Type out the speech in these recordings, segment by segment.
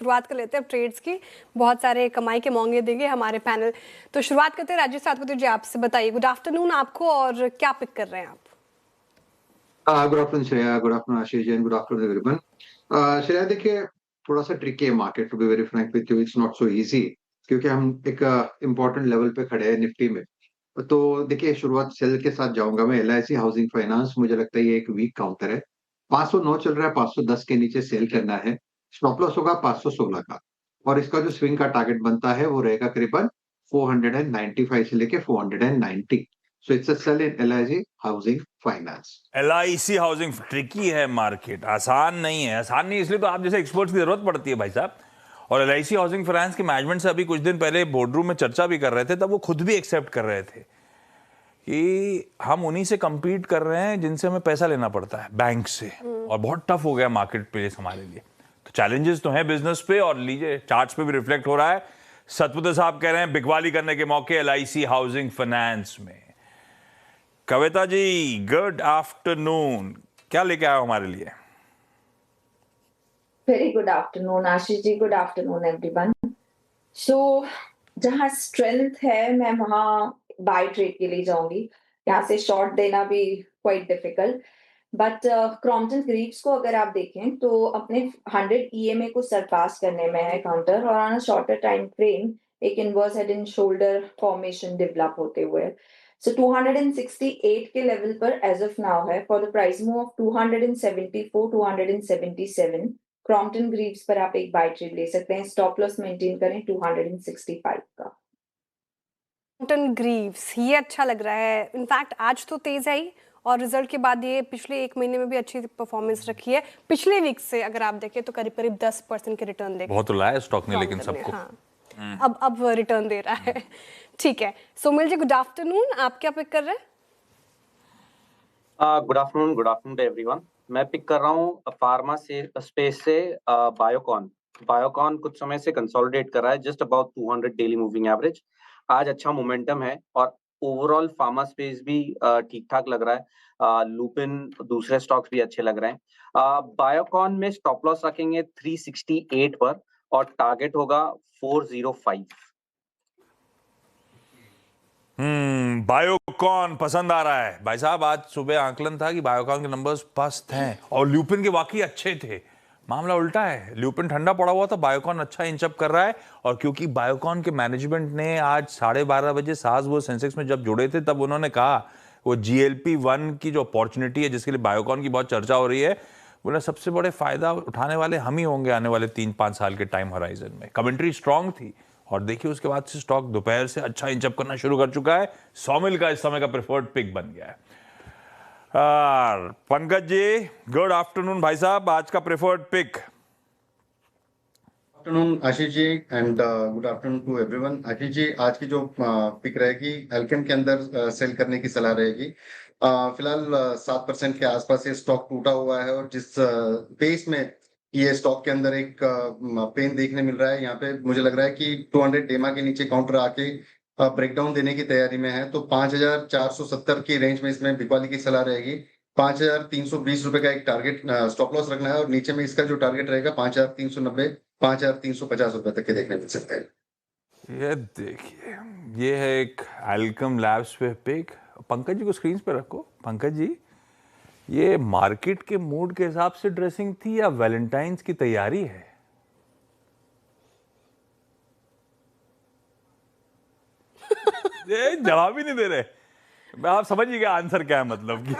शुरुआत कर लेते हैं ट्रेड्स की। बहुत सारे कमाई के मौके देंगे हमारे पैनल। तो शुरुआत करते हैं राजेश सातपुते जी, आपसे बताइए गुड आफ्टरनून आपको, और क्या पिक कर रहे हैं आप? Good afternoon Shreya, good afternoon Ashish ji, good afternoon everyone. Shreya देखिए, थोड़ा सा ट्रिकी है market, to be very frank with you, it's not so easy, क्योंकि हम एक इम्पोर्टेंट लेवल पे खड़े हैं निफ्टी में। तो देखिए, शुरुआत सेल के साथ जाऊंगा मैं। LIC हाउसिंग फाइनेंस, मुझे लगता है ये एक वीक काउंटर है। 509 चल रहा है, 510 के नीचे सेल करना है। स्टॉप लॉस होगा 516 का, और इसका जो स्विंग का टारगेट बनता है वो रहेगा करीबन 495 से लेके 490। So it's a sell in LIC housing finance. LIC housing tricky है मार्केट, आसान नहीं है। आसान नहीं इसलिए तो आप जैसे एक्सपर्ट्स की जरूरत पड़ती है भाई साहब। और LIC हाउसिंग फाइनेंस के मैनेजमेंट से अभी कुछ दिन पहले बोर्डरूम में चर्चा भी कर रहे थे, तब वो खुद भी एक्सेप्ट कर रहे थे कि हम उन्हीं से compete कर रहे हैं जिनसे हमें पैसा लेना पड़ता है, बैंक से, और बहुत टफ हो गया मार्केट प्लेस हमारे लिए। तो चैलेंजेस तो हैं बिजनेस पे, और लीजिए चार्ट्स पे भी रिफ्लेक्ट हो रहा है। सतपुते साहब कह रहे हैं बिकवाली करने के मौके LIC हाउसिंग फाइनेंस में। कविता जी गुड आफ्टरनून, क्या लेके आए हो हमारे लिए? Very good afternoon Ashish ji, good afternoon everyone. सो जहाँ स्ट्रेंथ है मैं वहाँ बाय ट्रेड के लिए जाऊंगी। यहाँ से शॉर्ट देना भी quite difficult, but Crompton Greaves को अगर आप देखें तो अपने 100 EMA को सरपास करने में है काउंटर, और on a shorter time frame एक inverse head and shoulder formation develop होते हुए। सो 268 के लेवल पर एज ऑफ नाउ है। For the price move of 274 277 Crompton Greaves पर आप एक बाय ट्रेड ले सकते हैं। स्टॉप लॉस मेंटेन करें 265 का। क्रॉम्पटन ग्रीव्स ये अच्छा लग रहा है। इनफैक्ट आज तो तेज आई, और रिजल्ट के बाद ये पिछले एक महीने में भी अच्छी परफॉर्मेंस रखी है। पिछले वीक से अगर आप देखें तो करीब करीब 10% के रिटर्न देखे। बहुत लाया स्टॉक ने लेकिन सबको। हाँ, अब रिटर्न दे रहा है। ठीक है, सोमिल जी गुड आफ्टरनून, आप क्या पिक कर रहे हैं? Good afternoon to everyone. मैं पिक कर रहा हूँ फार्मा से स्पेस से बायोकॉन। बायोकॉन कुछ समय से कंसोलिडेट कर रहा है just about 200 daily moving average. आज अच्छा मोमेंटम है, और ओवरऑल फार्मा स्पेस भी ठीक ठाक लग रहा है। लुपिन दूसरे स्टॉक्स भी अच्छे लग रहे हैं। बायोकॉन में स्टॉप लॉस रखेंगे 368 पर, और टारगेट होगा 405। बायोकॉन पसंद आ रहा है भाई साहब। आज सुबह आंकलन था कि बायोकॉन के नंबर्स पस्त हैं, और ल्यूपिन के वाकई अच्छे थे। मामला उल्टा है, ल्यूपिन ठंडा पड़ा हुआ था, बायोकॉन अच्छा इंचअप कर रहा है। और क्योंकि बायोकॉन के मैनेजमेंट ने आज 12:30 बजे सास वो सेंसेक्स में जब जुड़े थे, तब उन्होंने कहा वो GLP-1 की जो अपॉर्चुनिटी है जिसके लिए बायोकॉन की बहुत चर्चा हो रही है, बोला सबसे बड़े फायदा उठाने वाले हम ही होंगे आने वाले 3-5 साल के टाइम होराइजन में। कमेंट्री स्ट्रांग थी, और देखिए उसके बाद से स्टॉक दोपहर से अच्छा इंचअप करना शुरू कर चुका है। सॉमिल का इस समय का प्रेफर्ड पिक बन गया है। पंकज जी गुड आफ्टरनून भाई साहब, आज का preferred pick. Afternoon Ashish ji, and good afternoon to everyone. Ashish ji, आज की जो पिक रहेगी एल्केम के अंदर सेल करने की सलाह रहेगी। फिलहाल 7% के आसपास ये स्टॉक टूटा हुआ है, और जिस पेस में ये स्टॉक के अंदर एक पेन देखने मिल रहा है, यहाँ पे मुझे लग रहा है कि 200 डेमा के नीचे काउंटर आके ब्रेकडाउन देने की तैयारी में है। तो 5470 की रेंज में इसमें बिकवाली की सलाह रहेगी। 5320 रुपए का एक टारगेट स्टॉप लॉस रखना है, और नीचे में इसका जो टारगेट रहेगा 5390 5350 रुपए तक के देखने मिल सकते हैं। ये देखिए, ये है एक एल्केम लैब्स पे पिक। पंकज जी को स्क्रीन पे रखो। पंकज जी, ये मार्केट के मूड के हिसाब से ड्रेसिंग थी या वैलेंटाइंस की तैयारी है? ये जवाब ही नहीं दे रहे। आप समझ ही गए आंसर क्या है, मतलब कि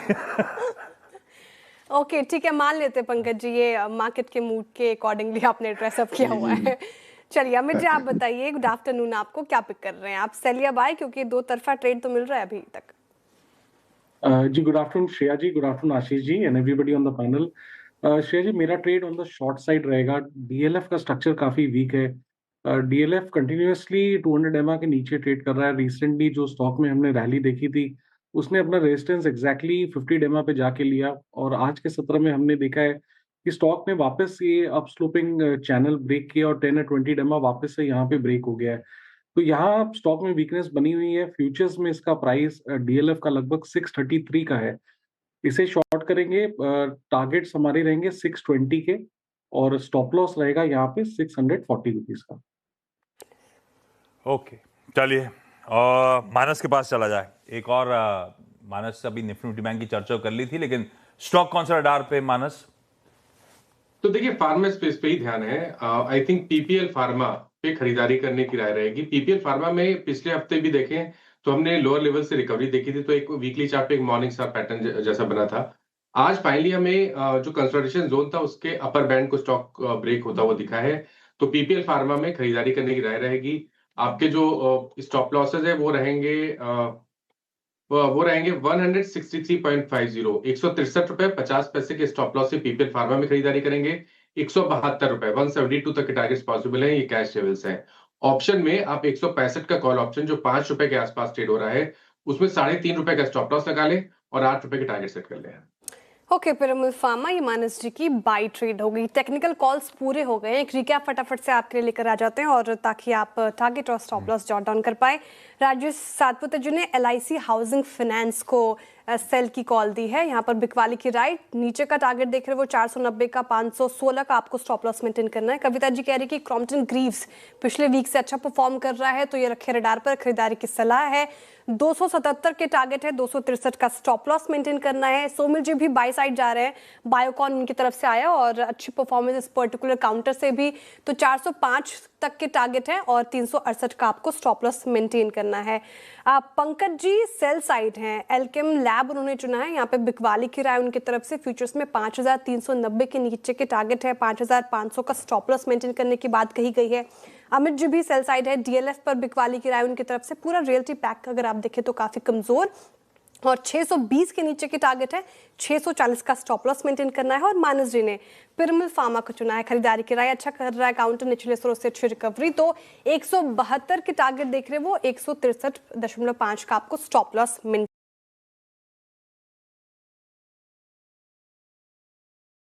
ओके ठीक है, मान लेते हैं पंकज जी ये मार्केट के मूड के अकॉर्डिंगली आपने ड्रेसअप किया हुआ है। चलिए अमित जी आप बताइए, गुड आफ्टरनून, आपको क्या पिक कर रहे हैं? आप सेल या बाय, क्योंकि दो तरफा ट्रेड तो मिल रहा है अभी तक। जी good afternoon Shreya ji, good afternoon Ashish ji and everybody on the panel. Shreya ji, मेरा trade on the short side रहेगा। DLF का स्ट्रक्चर काफी वीक है। DLF कंटिन्यूअसली 200 EMA के नीचे ट्रेड कर रहा है। रिसेंटली जो स्टॉक में हमने रैली देखी थी, उसने अपना रेजिस्टेंस एग्जैक्टली 50 EMA पे जाके लिया, और आज के सत्र में हमने देखा है कि स्टॉक ने वापस ये अप स्लोपिंग चैनल ब्रेक किया, और 10 या 20 EMA वापस से यहाँ पे ब्रेक हो गया है। तो यहाँ स्टॉक में वीकनेस बनी हुई है। फ्यूचर्स में इसका प्राइस DLF का लगभग 633 का है। इसे शॉर्ट करेंगे, टारगेट्स हमारे रहेंगे 620 के, और स्टॉप लॉस रहेगा यहाँ पे 640 रुपीज का। ओके, चलिए और मानस के पास चला जाए। एक और मानस से अभी निफ्टी बैंक की चर्चा कर ली थी, लेकिन स्टॉक कौन सा रडार पे मानस? तो देखिए फार्मा स्पेस पे ही ध्यान है। आई थिंक पीपीएल फार्मा पे खरीदारी करने की राय रहेगी। पीपीएल फार्मा में पिछले हफ्ते भी देखें तो हमने लोअर लेवल से रिकवरी देखी थी, तो एक वीकली चार्ट पे एक मॉर्निंग स्टार पैटर्न जैसा बना था। आज फाइनली हमें जो कंसोलिडेशन जोन था उसके अपर बैंड को स्टॉक ब्रेक होता हुआ दिखा है, तो पीपीएल फार्मा में खरीदारी करने की राय रहेगी। आपके जो स्टॉप लॉसेज है वो रहेंगे 163.50, 163 रुपए 50 पैसे के स्टॉप लॉस से पीपीएल फार्मा में खरीदारी करेंगे। 172 रुपए 172 तक के टारगेट्स पॉसिबल है, ये कैश लेवल्स हैं। ऑप्शन में आप 165 का कॉल ऑप्शन जो 5 रुपए के आसपास ट्रेड हो रहा है, उसमें 3.5 रुपए का स्टॉप लॉस लगा लें और 8 रुपए के टारगेट सेट कर लें। ओके, पिरामिड फार्मा ये मानस जी की बाई ट्रेड हो गई। टेक्निकल कॉल्स पूरे हो गए। एक रिकैप फटाफट से आपके लिए लेकर आ जाते हैं और ताकि आप टारगेट और स्टॉप लॉस जॉट डाउन कर पाए। राजेश सातपुते जी ने LIC हाउसिंग फाइनेंस को सेल की कॉल दी है। यहाँ पर बिकवाली की राइट, नीचे का टारगेट देख रहे हो वो 490 का, 516 का आपको स्टॉप लॉस मेंटेन करना है। कविता जी कह रही कि क्रॉम्पटन ग्रीव्स पिछले वीक से अच्छा परफॉर्म कर रहा है, तो ये रखे रडार पर, खरीदारी की सलाह है। 277 के टारगेट है, 263 का स्टॉप लॉस मेंटेन करना है। सोमिल जी भी बाय साइड जा रहे हैं, बायोकॉन उनकी तरफ से आया और अच्छी परफॉर्मेंस इस पर्टिकुलर काउंटर से भी, तो 405 तक के टारगेट है और 368 का आपको स्टॉप लॉस मेंटेन करना है। पंकज जी सेल साइड हैं, एल्केम लैब उन्होंने चुना है। यहाँ पे बिकवाली की राय उनकी तरफ से, फ्यूचर्स में 5390 के नीचे के टारगेट है, 5500 का स्टॉप लॉस मेंटेन करने की बात कही गई है। अमित जी भी सेल साइड है, DLF पर बिकवाली की राय उनकी तरफ से। पूरा रियल्टी पैक अगर आप देखें तो काफी कमजोर और 620 के नीचे की टारगेट है, 640 का स्टॉप लॉस मेंटेन करना है। और मानस जी ने पिरामिड फार्मा को चुना है, खरीदारी की राय अच्छा कर रहा है, काउंटर निचले स्तरों से अच्छी रिकवरी, तो 172 के टारगेट देख रहे हैं वो, 163.5 का आपको स्टॉप लॉस मेंटेन